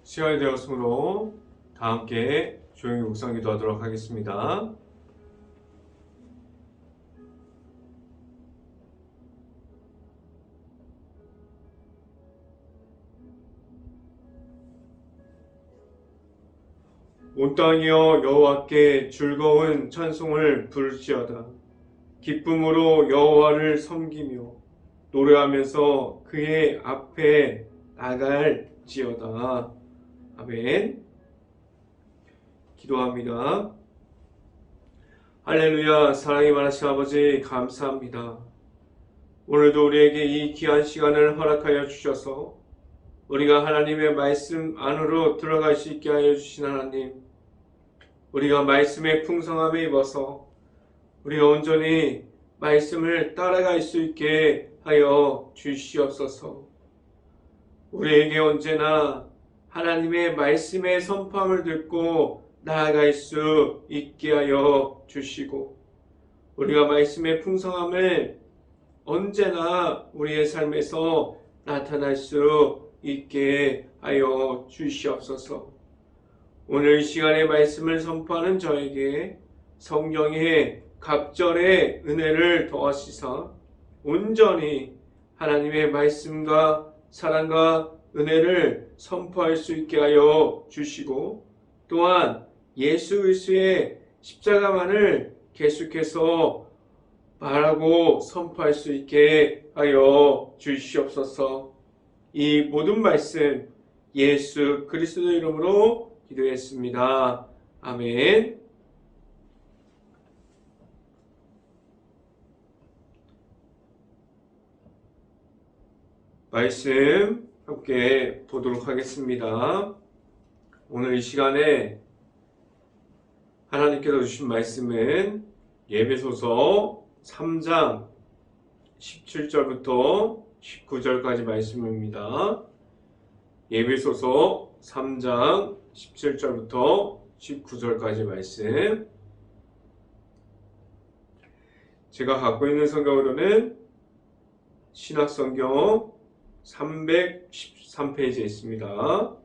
시간이 되었으므로 다 함께 조용히 묵상 기도하도록 하겠습니다. 온 땅이여 여호와께 즐거운 찬송을 부를지어다. 기쁨으로 여호와를 섬기며 노래하면서 그의 앞에 나갈지어다. 아멘. 기도합니다. 할렐루야. 사랑이 많으신 아버지 감사합니다. 오늘도 우리에게 이 귀한 시간을 허락하여 주셔서 우리가 하나님의 말씀 안으로 들어갈 수 있게 하여 주신 하나님, 우리가 말씀의 풍성함에 입어서 우리가 온전히 말씀을 따라갈 수 있게 하여 주시옵소서. 우리에게 언제나 하나님의 말씀의 선포함을 듣고 나아갈 수 있게 하여 주시고, 우리가 말씀의 풍성함을 언제나 우리의 삶에서 나타날 수 있게 하여 주시옵소서. 오늘 이 시간에 말씀을 선포하는 저에게 성령의 갑절의 은혜를 더하시사 온전히 하나님의 말씀과 사랑과 은혜를 선포할 수 있게 하여 주시고, 또한 예수 그리스도의 십자가만을 계속해서 말하고 선포할 수 있게 하여 주시옵소서. 이 모든 말씀 예수 그리스도 이름으로 기도했습니다. 아멘. 말씀 함께 보도록 하겠습니다. 오늘 이 시간에 하나님께서 주신 말씀은 에베소서 3장 17절부터 19절까지 말씀입니다. 에베소서 3장 17절부터 19절까지 말씀. 제가 갖고 있는 성경으로는 신학성경 313페이지에 있습니다.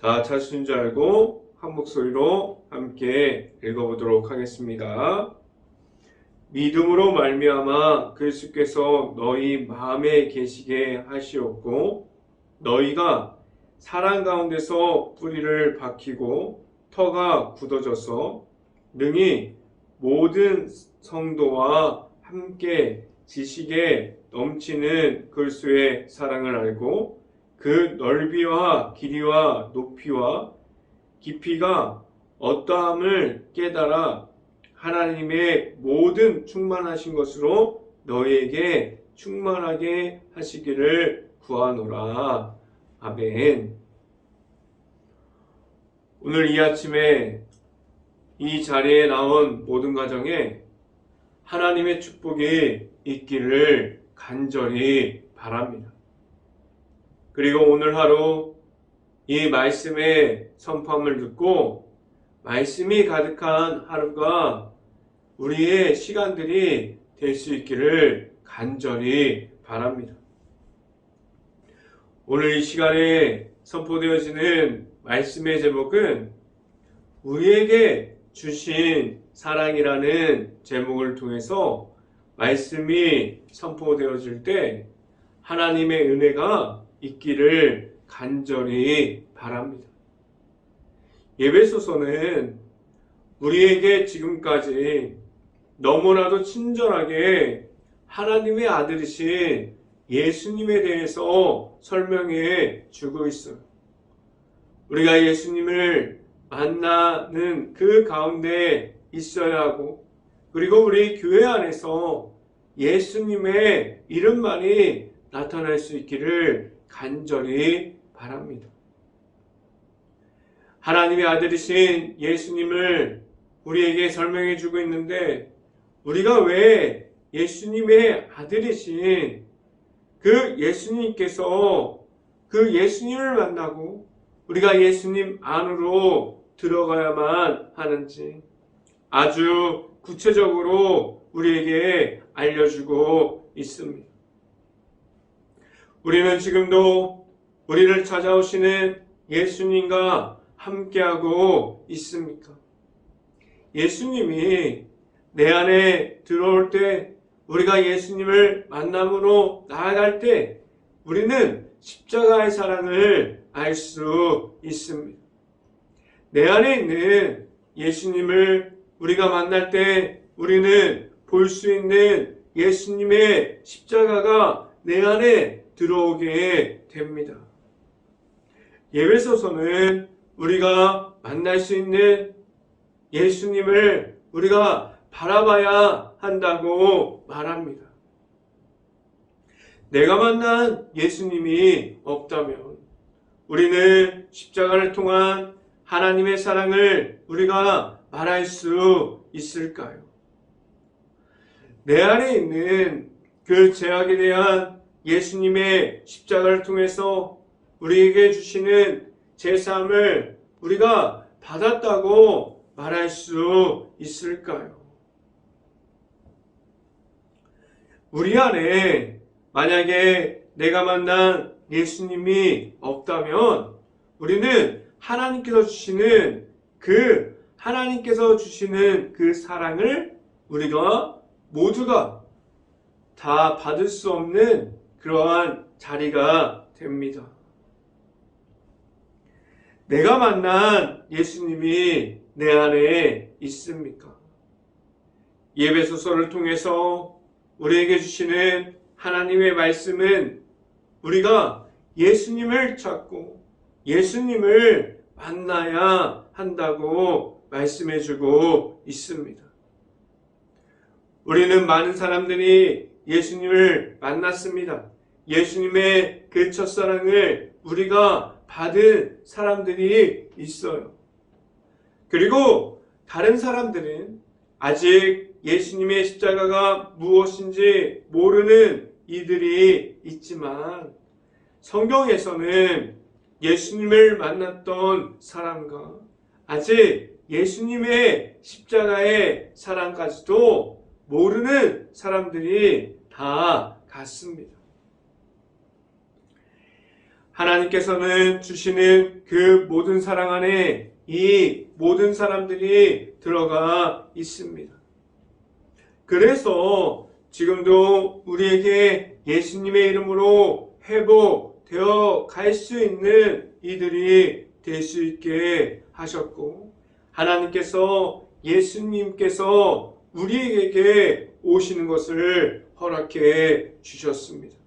다 찾으신 줄 알고 한 목소리로 함께 읽어보도록 하겠습니다. 믿음으로 말미암아 그리스도께서 너희 마음에 계시게 하시었고, 너희가 사랑 가운데서 뿌리를 박히고 터가 굳어져서 능히 모든 성도와 함께 지식에 넘치는 그리스도의 사랑을 알고 그 넓이와 길이와 높이와 깊이가 어떠함을 깨달아 하나님의 모든 충만하신 것으로 너희에게 충만하게 하시기를 구하노라. 아멘. 오늘 이 아침에 이 자리에 나온 모든 가정에 하나님의 축복이 있기를 간절히 바랍니다. 그리고 오늘 하루 이 말씀의 선포함을 듣고 말씀이 가득한 하루가 우리의 시간들이 될 수 있기를 간절히 바랍니다. 오늘 이 시간에 선포되어지는 말씀의 제목은 우리에게 주신 사랑이라는 제목을 통해서 말씀이 선포되어질 때 하나님의 은혜가 있기를 간절히 바랍니다. 에베소서는 우리에게 지금까지 너무나도 친절하게 하나님의 아들이신 예수님에 대해서 설명해 주고 있어요. 우리가 예수님을 만나는 그 가운데 있어야 하고, 그리고 우리 교회 안에서 예수님의 이름만이 나타날 수 있기를 간절히 바랍니다. 하나님의 아들이신 예수님을 우리에게 설명해 주고 있는데, 우리가 왜 예수님의 아들이신 그 예수님께서 그 예수님을 만나고 우리가 예수님 안으로 들어가야만 하는지 아주 구체적으로 우리에게 알려주고 있습니다. 우리는 지금도 우리를 찾아오시는 예수님과 함께하고 있습니까? 예수님이 내 안에 들어올 때, 우리가 예수님을 만남으로 나아갈 때 우리는 십자가의 사랑을 알 수 있습니다. 내 안에 있는 예수님을 우리가 만날 때 우리는 볼 수 있는 예수님의 십자가가 내 안에 들어오게 됩니다. 예배소서는 우리가 만날 수 있는 예수님을 우리가 바라봐야 한다고 말합니다. 내가 만난 예수님이 없다면 우리는 십자가를 통한 하나님의 사랑을 우리가 말할 수 있을까요? 내 안에 있는 그 죄악에 대한 예수님의 십자가를 통해서 우리에게 주시는 제사함을 우리가 받았다고 말할 수 있을까요? 우리 안에 만약에 내가 만난 예수님이 없다면 우리는 하나님께서 주시는 그 사랑을 우리가 모두가 다 받을 수 없는 그러한 자리가 됩니다. 내가 만난 예수님이 내 안에 있습니까? 예배소서를 통해서 우리에게 주시는 하나님의 말씀은 우리가 예수님을 찾고 예수님을 만나야 한다고 말씀해주고 있습니다. 우리는 많은 사람들이 예수님을 만났습니다. 예수님의 그 첫사랑을 우리가 받은 사람들이 있어요. 그리고 다른 사람들은 아직 예수님의 십자가가 무엇인지 모르는 이들이 있지만 성경에서는 예수님을 만났던 사람과 아직 예수님의 십자가의 사랑까지도 모르는 사람들이 다 같습니다. 하나님께서는 주시는 그 모든 사랑 안에 이 모든 사람들이 들어가 있습니다. 그래서 지금도 우리에게 예수님의 이름으로 회복되어 갈 수 있는 이들이 될 수 있게 하셨고, 하나님께서 예수님께서 우리에게 오시는 것을 허락해 주셨습니다.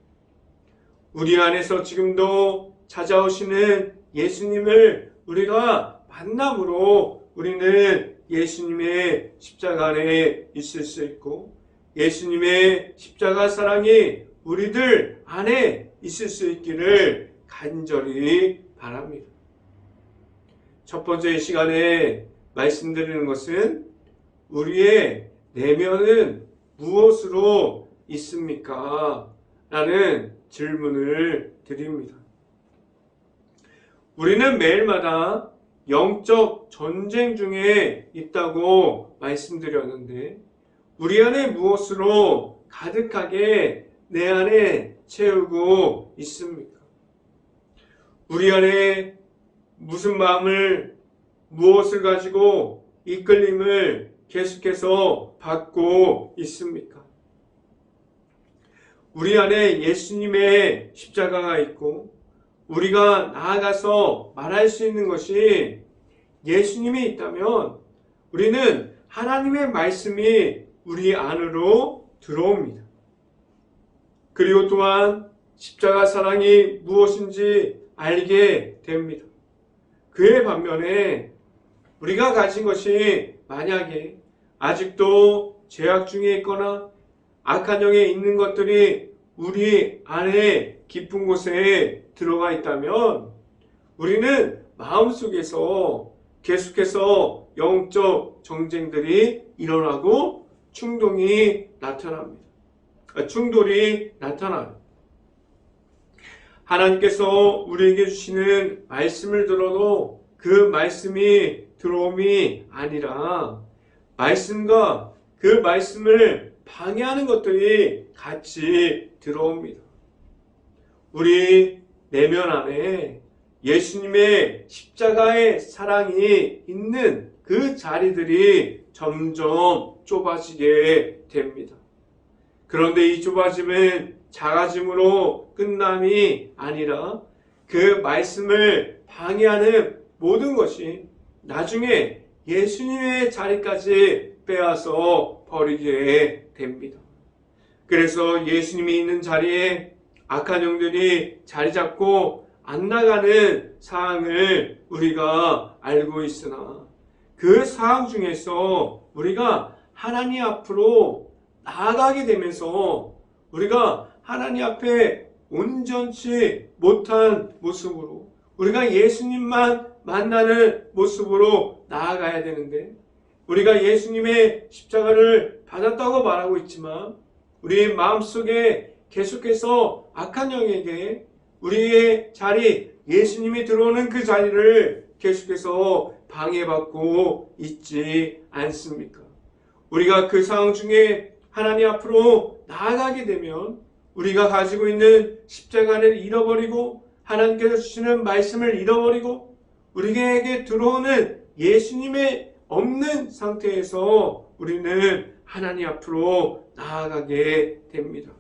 우리 안에서 지금도 찾아오시는 예수님을 우리가 만남으로 우리는 예수님의 십자가 안에 있을 수 있고 예수님의 십자가 사랑이 우리들 안에 있을 수 있기를 간절히 바랍니다. 첫 번째 시간에 말씀드리는 것은 우리의 내면은 무엇으로 있습니까? 라는 질문을 드립니다. 우리는 매일마다 영적 전쟁 중에 있다고 말씀드렸는데 우리 안에 무엇으로 가득하게 내 안에 채우고 있습니까? 우리 안에 무슨 마음을 무엇을 가지고 이끌림을 계속해서 받고 있습니까? 우리 안에 예수님의 십자가가 있고 우리가 나아가서 말할 수 있는 것이 예수님이 있다면 우리는 하나님의 말씀이 우리 안으로 들어옵니다. 그리고 또한 십자가 사랑이 무엇인지 알게 됩니다. 그에 반면에 우리가 가진 것이 만약에 아직도 죄악 중에 있거나 악한 영에 있는 것들이 우리 안에 깊은 곳에 들어가 있다면 우리는 마음속에서 계속해서 영적 전쟁들이 일어나고 충돌이 나타납니다. 하나님께서 우리에게 주시는 말씀을 들어도 그 말씀이 들어옴이 아니라 말씀과 그 말씀을 방해하는 것들이 같이 들어옵니다. 우리 내면 안에 예수님의 십자가의 사랑이 있는 그 자리들이 점점 좁아지게 됩니다. 그런데 이 좁아짐은 작아짐으로 끝남이 아니라 그 말씀을 방해하는 모든 것이 나중에 예수님의 자리까지 빼앗아 버리게 됩니다. 그래서 예수님이 있는 자리에 악한 영들이 자리 잡고 안 나가는 상황을 우리가 알고 있으나 그 상황 중에서 우리가 하나님 앞으로 나아가게 되면서 우리가 하나님 앞에 온전치 못한 모습으로 우리가 예수님만 만나는 모습으로 나아가야 되는데 우리가 예수님의 십자가를 받았다고 말하고 있지만 우리 마음속에 계속해서 악한 영에게 우리의 자리, 예수님이 들어오는 그 자리를 계속해서 방해받고 있지 않습니까? 우리가 그 상황 중에 하나님 앞으로 나아가게 되면 우리가 가지고 있는 십자가를 잃어버리고 하나님께서 주시는 말씀을 잃어버리고 우리에게 들어오는 예수님의 없는 상태에서 우리는 하나님 앞으로 나아가게 됩니다.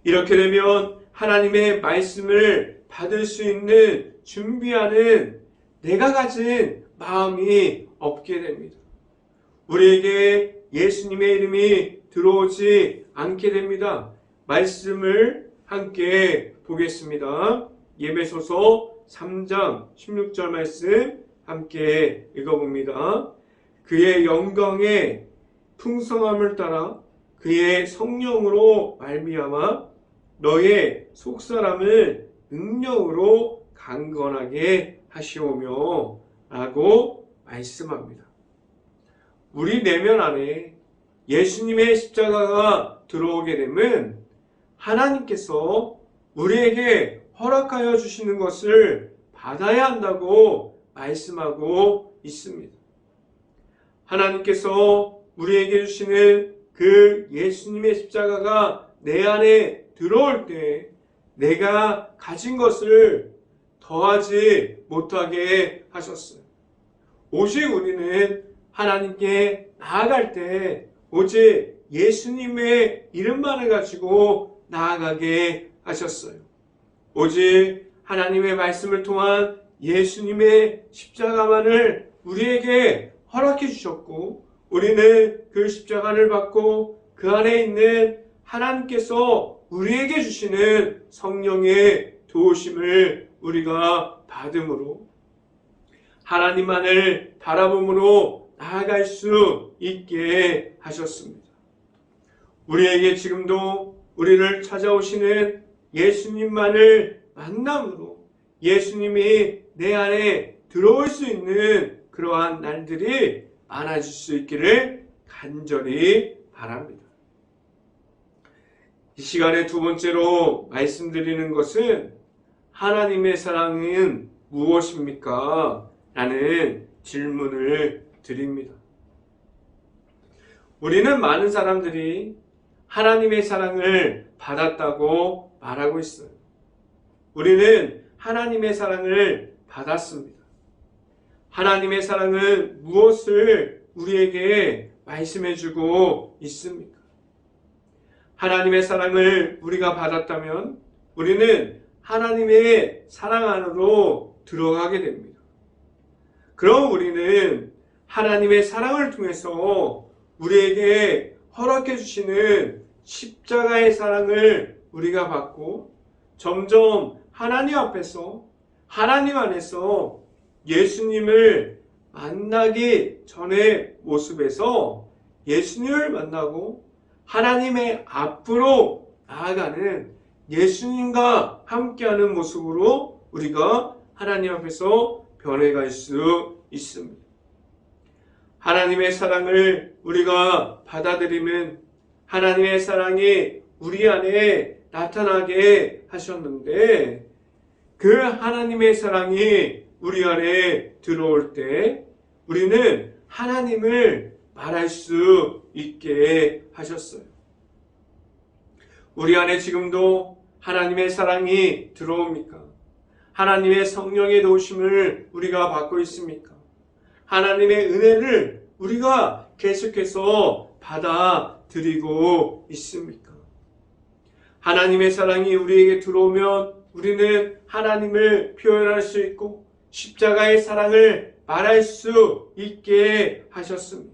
이렇게 되면 하나님의 말씀을 받을 수 있는 준비하는 내가 가진 마음이 없게 됩니다. 우리에게 예수님의 이름이 들어오지 않게 됩니다. 말씀을 함께 보겠습니다. 에베소서 3장 16절 말씀 함께 읽어봅니다. 그의 영광의 풍성함을 따라 그의 성령으로 말미암아 너의 속사람을 능력으로 강건하게 하시오며 라고 말씀합니다. 우리 내면 안에 예수님의 십자가가 들어오게 되면 하나님께서 우리에게 허락하여 주시는 것을 받아야 한다고 말씀하고 있습니다. 하나님께서 우리에게 주시는 그 예수님의 십자가가 내 안에 들어올 때 내가 가진 것을 더하지 못하게 하셨어요. 오직 우리는 하나님께 나아갈 때 오직 예수님의 이름만을 가지고 나아가게 하셨어요. 오직 하나님의 말씀을 통한 예수님의 십자가만을 우리에게 허락해 주셨고 우리는 그 십자가를 받고 그 안에 있는 하나님께서 우리에게 주시는 성령의 도우심을 우리가 받음으로 하나님만을 바라봄으로 나아갈 수 있게 하셨습니다. 우리에게 지금도 우리를 찾아오시는 예수님만을 만남으로 예수님이 내 안에 들어올 수 있는 그러한 날들이 많아질 수 있기를 간절히 바랍니다. 이 시간에 두 번째로 말씀드리는 것은 하나님의 사랑은 무엇입니까? 라는 질문을 드립니다. 우리는 많은 사람들이 하나님의 사랑을 받았다고 말하고 있어요. 우리는 하나님의 사랑을 받았습니다. 하나님의 사랑은 무엇을 우리에게 말씀해주고 있습니까? 하나님의 사랑을 우리가 받았다면 우리는 하나님의 사랑 안으로 들어가게 됩니다. 그럼 우리는 하나님의 사랑을 통해서 우리에게 허락해 주시는 십자가의 사랑을 우리가 받고 점점 하나님 앞에서 하나님 안에서 예수님을 만나기 전의 모습에서 예수님을 만나고 하나님의 앞으로 나아가는 예수님과 함께하는 모습으로 우리가 하나님 앞에서 변해갈 수 있습니다. 하나님의 사랑을 우리가 받아들이면 하나님의 사랑이 우리 안에 나타나게 하셨는데 그 하나님의 사랑이 우리 안에 들어올 때 우리는 하나님을 말할 수 있게 하셨어요. 우리 안에 지금도 하나님의 사랑이 들어옵니까? 하나님의 성령의 도우심을 우리가 받고 있습니까? 하나님의 은혜를 우리가 계속해서 받아들이고 있습니까? 하나님의 사랑이 우리에게 들어오면 우리는 하나님을 표현할 수 있고 십자가의 사랑을 말할 수 있게 하셨습니다.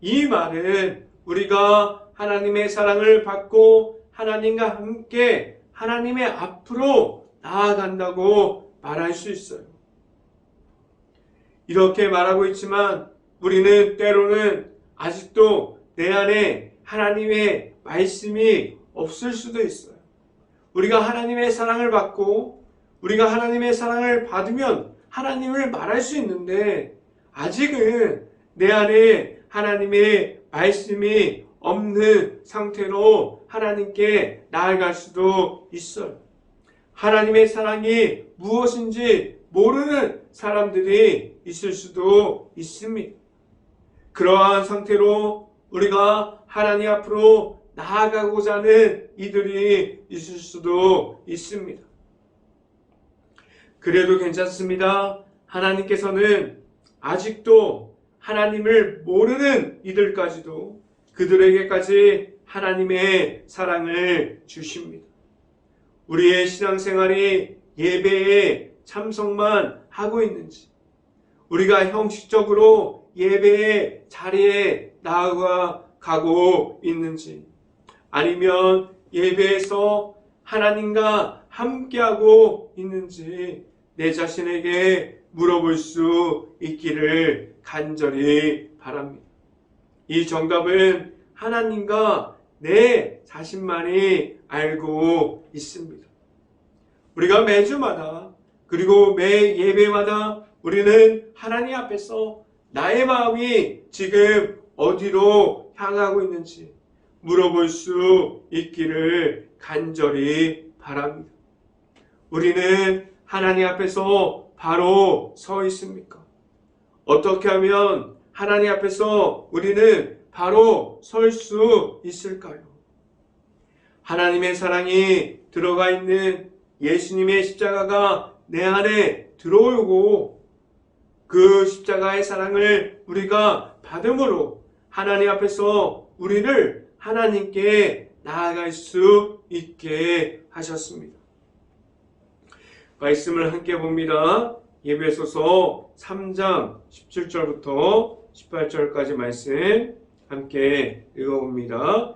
이 말은 우리가 하나님의 사랑을 받고 하나님과 함께 하나님의 앞으로 나아간다고 말할 수 있어요. 이렇게 말하고 있지만 우리는 때로는 아직도 내 안에 하나님의 말씀이 없을 수도 있어요. 우리가 하나님의 사랑을 받고 우리가 하나님의 사랑을 받으면 하나님을 말할 수 있는데 아직은 내 안에 하나님의 말씀이 없는 상태로 하나님께 나아갈 수도 있어요. 하나님의 사랑이 무엇인지 모르는 사람들이 있을 수도 있습니다. 그러한 상태로 우리가 하나님 앞으로 나아가고자 하는 이들이 있을 수도 있습니다. 그래도 괜찮습니다. 하나님께서는 아직도 하나님을 모르는 이들까지도 그들에게까지 하나님의 사랑을 주십니다. 우리의 신앙생활이 예배에 참석만 하고 있는지, 우리가 형식적으로 예배의 자리에 나아가고 있는지, 아니면 예배에서 하나님과 함께하고 있는지 내 자신에게 물어볼 수 있기를 간절히 바랍니다. 이 정답은 하나님과 내 자신만이 알고 있습니다. 우리가 매주마다 그리고 매 예배마다 우리는 하나님 앞에서 나의 마음이 지금 어디로 향하고 있는지 물어볼 수 있기를 간절히 바랍니다. 우리는 하나님 앞에서 바로 서 있습니까? 어떻게 하면 하나님 앞에서 우리는 바로 설 수 있을까요? 하나님의 사랑이 들어가 있는 예수님의 십자가가 내 안에 들어오고 그 십자가의 사랑을 우리가 받음으로 하나님 앞에서 우리를 하나님께 나아갈 수 있게 하셨습니다. 말씀을 함께 봅니다. 에베소서 3장 17절부터 18절까지 말씀 함께 읽어봅니다.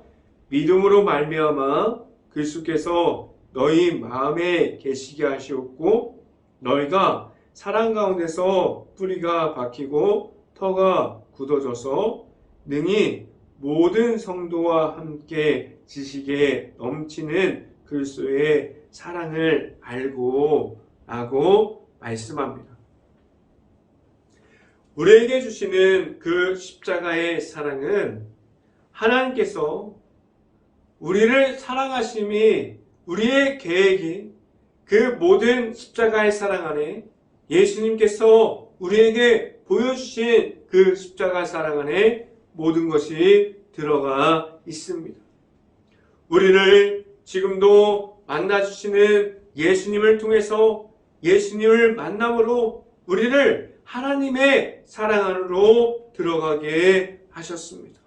믿음으로 말미암아 그리스도께서 너희 마음에 계시게 하시었고 너희가 사랑 가운데서 뿌리가 박히고 터가 굳어져서 능히 모든 성도와 함께 지식에 넘치는 그리스도의 사랑을 알고 라고 말씀합니다. 우리에게 주시는 그 십자가의 사랑은 하나님께서 우리를 사랑하심이 우리의 계획이 그 모든 십자가의 사랑 안에 예수님께서 우리에게 보여주신 그 십자가 사랑 안에 모든 것이 들어가 있습니다. 우리를 지금도 만나주시는 예수님을 통해서 예수님을 만남으로 우리를 하나님의 사랑 안으로 들어가게 하셨습니다.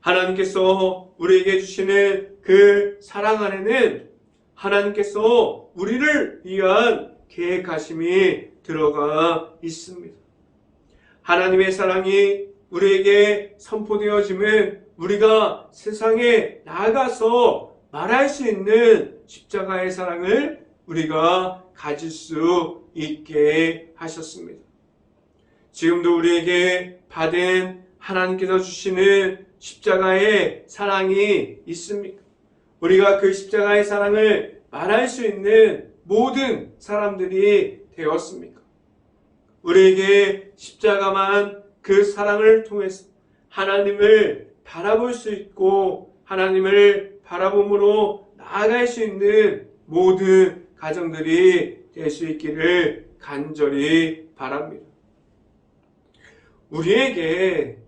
하나님께서 우리에게 주시는 그 사랑 안에는 하나님께서 우리를 위한 계획하심이 들어가 있습니다. 하나님의 사랑이 우리에게 선포되어짐은 우리가 세상에 나아가서 말할 수 있는 십자가의 사랑을 우리가 가질 수 있게 하셨습니다. 지금도 우리에게 받은 하나님께서 주시는 십자가의 사랑이 있습니까? 우리가 그 십자가의 사랑을 말할 수 있는 모든 사람들이 되었습니까? 우리에게 십자가만 그 사랑을 통해서 하나님을 바라볼 수 있고 하나님을 바라봄으로 나아갈 수 있는 모든 가정들이 될 수 있기를 간절히 바랍니다. 우리에게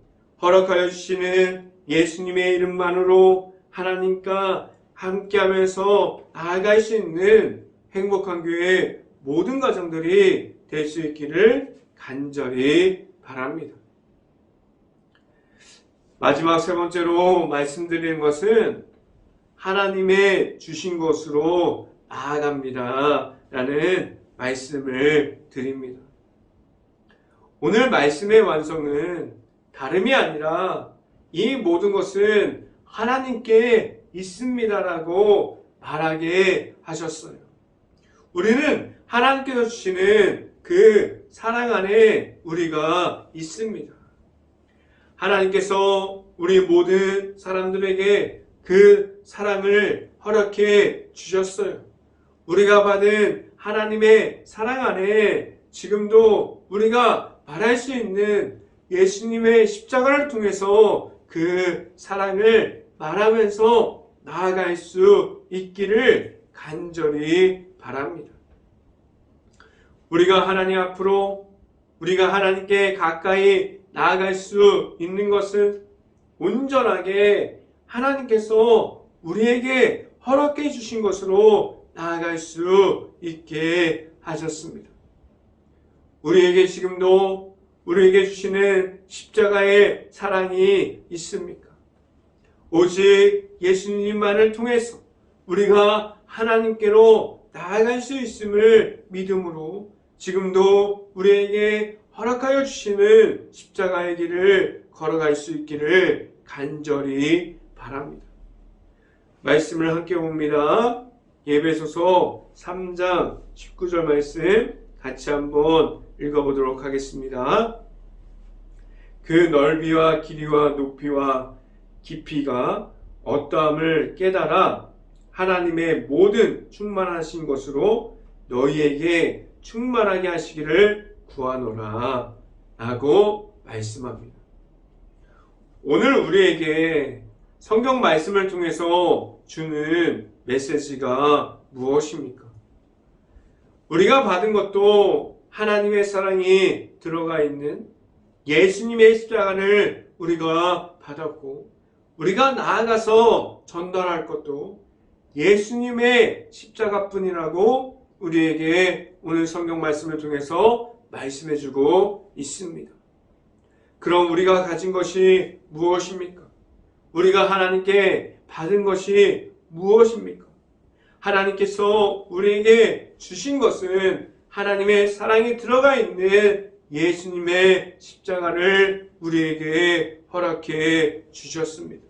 허락하여 주시는 예수님의 이름만으로 하나님과 함께하면서 나아갈 수 있는 행복한 교회 모든 가정들이 될 수 있기를 간절히 바랍니다. 마지막 세 번째로 말씀드리는 것은 하나님의 주신 것으로 나아갑니다 라는 말씀을 드립니다. 오늘 말씀의 완성은 다름이 아니라 이 모든 것은 하나님께 있습니다라고 말하게 하셨어요. 우리는 하나님께서 주시는 그 사랑 안에 우리가 있습니다. 하나님께서 우리 모든 사람들에게 그 사랑을 허락해 주셨어요. 우리가 받은 하나님의 사랑 안에 지금도 우리가 말할 수 있는 예수님의 십자가를 통해서 그 사랑을 말하면서 나아갈 수 있기를 간절히 바랍니다. 우리가 하나님 앞으로, 우리가 하나님께 가까이 나아갈 수 있는 것은 온전하게 하나님께서 우리에게 허락해 주신 것으로 나아갈 수 있게 하셨습니다. 우리에게 지금도 우리에게 주시는 십자가의 사랑이 있습니까? 오직 예수님만을 통해서 우리가 하나님께로 나아갈 수 있음을 믿음으로 지금도 우리에게 허락하여 주시는 십자가의 길을 걸어갈 수 있기를 간절히 바랍니다. 말씀을 함께 봅니다. 에베소서 3장 19절 말씀 같이 한번 읽어보도록 하겠습니다. 그 넓이와 길이와 높이와 깊이가 어떠함을 깨달아 하나님의 모든 충만하신 것으로 너희에게 충만하게 하시기를 구하노라 라고 말씀합니다. 오늘 우리에게 성경 말씀을 통해서 주는 메시지가 무엇입니까? 우리가 받은 것도 하나님의 사랑이 들어가 있는 예수님의 십자가를 우리가 받았고, 우리가 나아가서 전달할 것도 예수님의 십자가뿐이라고 우리에게 오늘 성경 말씀을 통해서 말씀해주고 있습니다. 그럼 우리가 가진 것이 무엇입니까? 우리가 하나님께 받은 것이 무엇입니까? 하나님께서 우리에게 주신 것은 하나님의 사랑이 들어가 있는 예수님의 십자가를 우리에게 허락해 주셨습니다.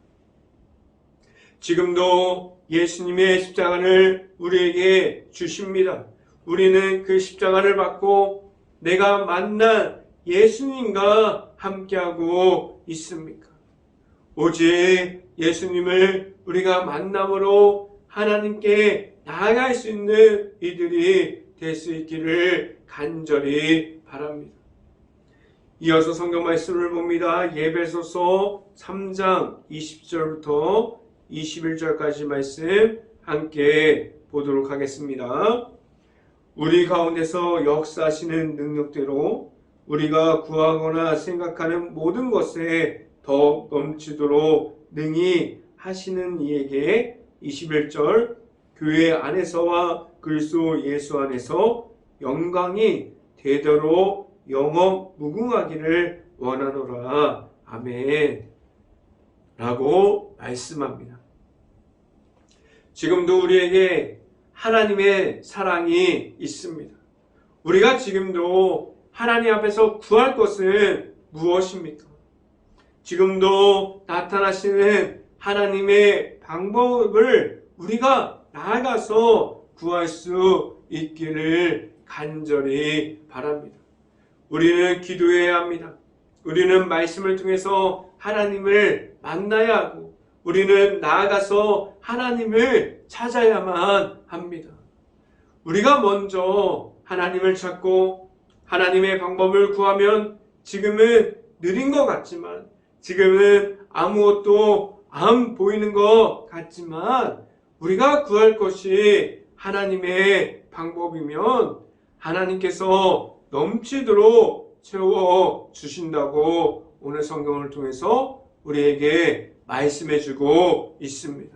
지금도 예수님의 십자가를 우리에게 주십니다. 우리는 그 십자가를 받고 내가 만난 예수님과 함께하고 있습니까? 오직 예수님을 우리가 만남으로 하나님께 나아갈 수 있는 이들이 될 수 있기를 간절히 바랍니다. 이어서 성경 말씀을 봅니다. 에베소서 3장 20절부터 21절까지 말씀 함께 보도록 하겠습니다. 우리 가운데서 역사하시는 능력대로 우리가 구하거나 생각하는 모든 것에 더 넘치도록 능히 하시는 이에게 21절 교회 안에서와 그리스도 예수 안에서 영광이 대대로 영원 무궁하기를 원하노라. 아멘. 라고 말씀합니다. 지금도 우리에게 하나님의 사랑이 있습니다. 우리가 지금도 하나님 앞에서 구할 것은 무엇입니까? 지금도 나타나시는 하나님의 방법을 우리가 나아가서 구할 수 있기를 간절히 바랍니다. 우리는 기도해야 합니다. 우리는 말씀을 통해서 하나님을 만나야 하고 우리는 나아가서 하나님을 찾아야만 합니다. 우리가 먼저 하나님을 찾고 하나님의 방법을 구하면 지금은 느린 것 같지만 지금은 아무것도 안 보이는 것 같지만 우리가 구할 것이 하나님의 방법이면 하나님께서 넘치도록 채워 주신다고 오늘 성경을 통해서 우리에게 말씀해 주고 있습니다.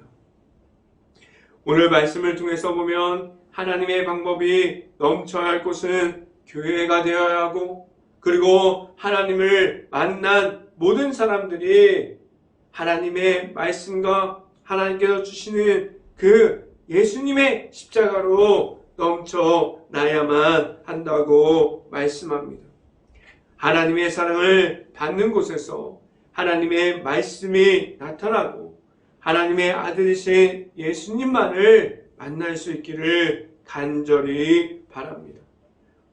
오늘 말씀을 통해서 보면 하나님의 방법이 넘쳐야 할 곳은 교회가 되어야 하고, 그리고 하나님을 만난 모든 사람들이 하나님의 말씀과 하나님께서 주시는 그 예수님의 십자가로 넘쳐나야만 한다고 말씀합니다. 하나님의 사랑을 받는 곳에서 하나님의 말씀이 나타나고 하나님의 아들이신 예수님만을 만날 수 있기를 간절히 바랍니다.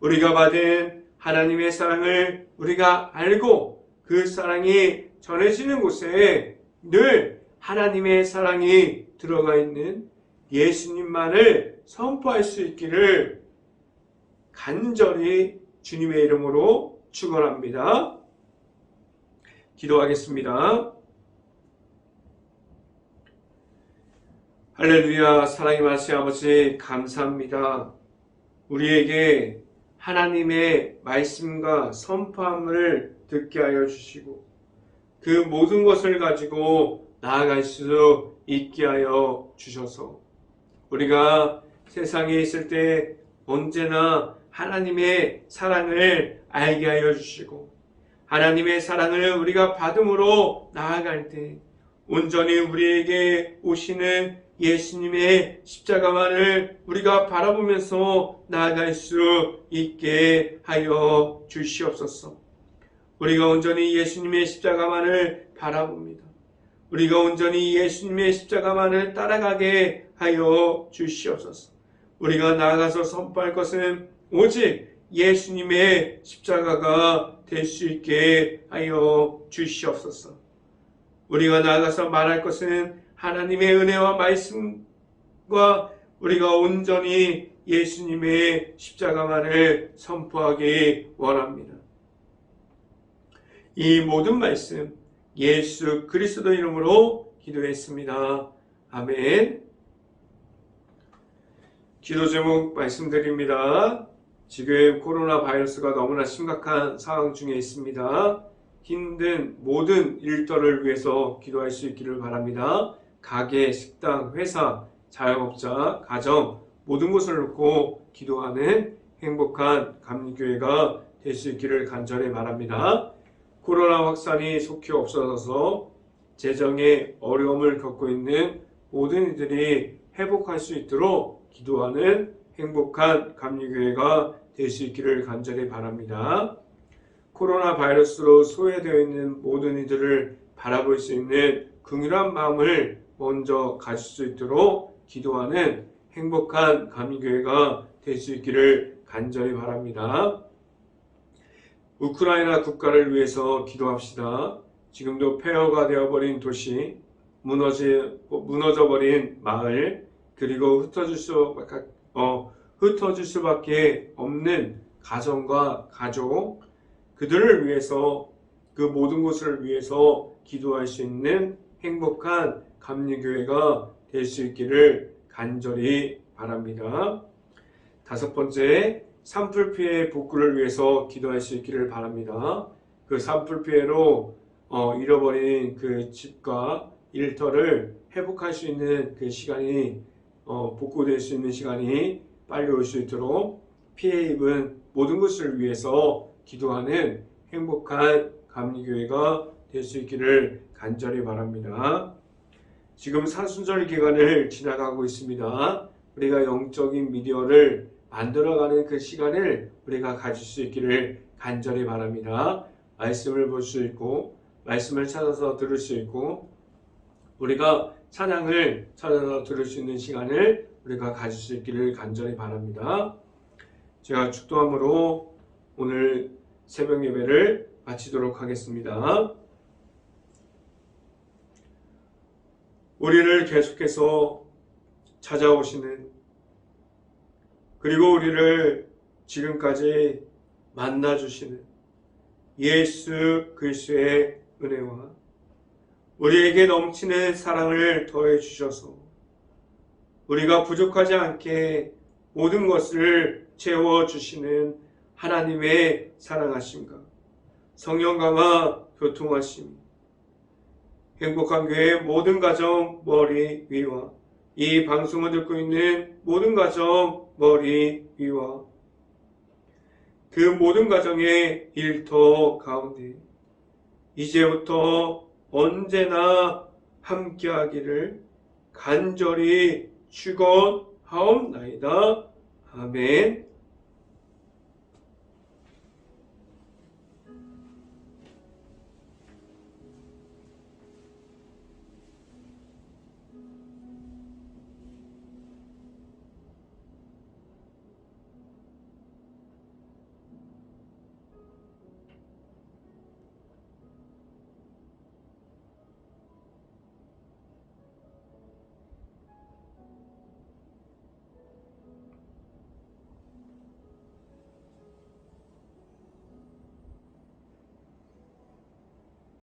우리가 받은 하나님의 사랑을 우리가 알고 그 사랑이 전해지는 곳에 늘 하나님의 사랑이 들어가 있는 예수님만을 선포할 수 있기를 간절히 주님의 이름으로 축원합니다. 기도하겠습니다. 할렐루야. 사랑의 말씀 아버지 감사합니다. 우리에게 하나님의 말씀과 선포함을 듣게 하여 주시고 그 모든 것을 가지고 나아갈 수 있게 하여 주셔서 우리가 세상에 있을 때 언제나 하나님의 사랑을 알게 하여 주시고 하나님의 사랑을 우리가 받음으로 나아갈 때 온전히 우리에게 오시는 예수님의 십자가만을 우리가 바라보면서 나아갈 수 있게 하여 주시옵소서. 우리가 온전히 예수님의 십자가만을 바라봅니다. 우리가 온전히 예수님의 십자가만을 따라가게 하여 주시옵소서. 우리가 나아가서 선포할 것은 오직 예수님의 십자가가 될 수 있게 하여 주시옵소서. 우리가 나아가서 말할 것은 하나님의 은혜와 말씀과 우리가 온전히 예수님의 십자가만을 선포하기 원합니다. 이 모든 말씀 예수 그리스도 이름으로 기도했습니다. 아멘. 기도 제목 말씀드립니다. 지금 코로나 바이러스가 너무나 심각한 상황 중에 있습니다. 힘든 모든 일터를 위해서 기도할 수 있기를 바랍니다. 가게, 식당, 회사, 자영업자, 가정 모든 것을 놓고 기도하는 행복한 감리교회가 될 수 있기를 간절히 바랍니다. 코로나 확산이 속히 없어져서 재정에 어려움을 겪고 있는 모든 이들이 회복할 수 있도록 기도하는 행복한 감리교회가 될 수 있기를 간절히 바랍니다. 코로나 바이러스로 소외되어 있는 모든 이들을 바라볼 수 있는 긍휼한 마음을 먼저 가질 수 있도록 기도하는 행복한 감리교회가 될 수 있기를 간절히 바랍니다. 우크라이나 국가를 위해서 기도합시다. 지금도 폐허가 되어버린 도시, 무너져버린 마을, 그리고 흩어질 수밖에 없는 가정과 가족, 그들을 위해서 그 모든 것을 위해서 기도할 수 있는 행복한 감리교회가 될 수 있기를 간절히 바랍니다. 다섯 번째, 산불 피해 복구를 위해서 기도할 수 있기를 바랍니다. 그 산불 피해로 잃어버린 그 집과 일터를 회복할 수 있는 그 시간이 복구될 수 있는 시간이 빨리 올 수 있도록 피해 입은 모든 것을 위해서 기도하는 행복한 감리교회가 될 수 있기를 간절히 바랍니다. 지금 사순절 기간을 지나가고 있습니다. 우리가 영적인 미디어를 만들어가는 그 시간을 우리가 가질 수 있기를 간절히 바랍니다. 말씀을 볼 수 있고 말씀을 찾아서 들을 수 있고 우리가 찬양을 찾아서 들을 수 있는 시간을 우리가 가질 수 있기를 간절히 바랍니다. 제가 축도함으로 오늘 새벽 예배를 마치도록 하겠습니다. 우리를 계속해서 찾아오시는 그리고 우리를 지금까지 만나주시는 예수 그리스도의 은혜와 우리에게 넘치는 사랑을 더해 주셔서 우리가 부족하지 않게 모든 것을 채워주시는 하나님의 사랑하심과 성령과와 교통하심 행복한 교회의 모든 가정 머리 위와 이 방송을 듣고 있는 모든 가정 머리 위와 그 모든 가정의 일터 가운데 이제부터 언제나 함께하기를 간절히 축원하옵나이다. 아멘.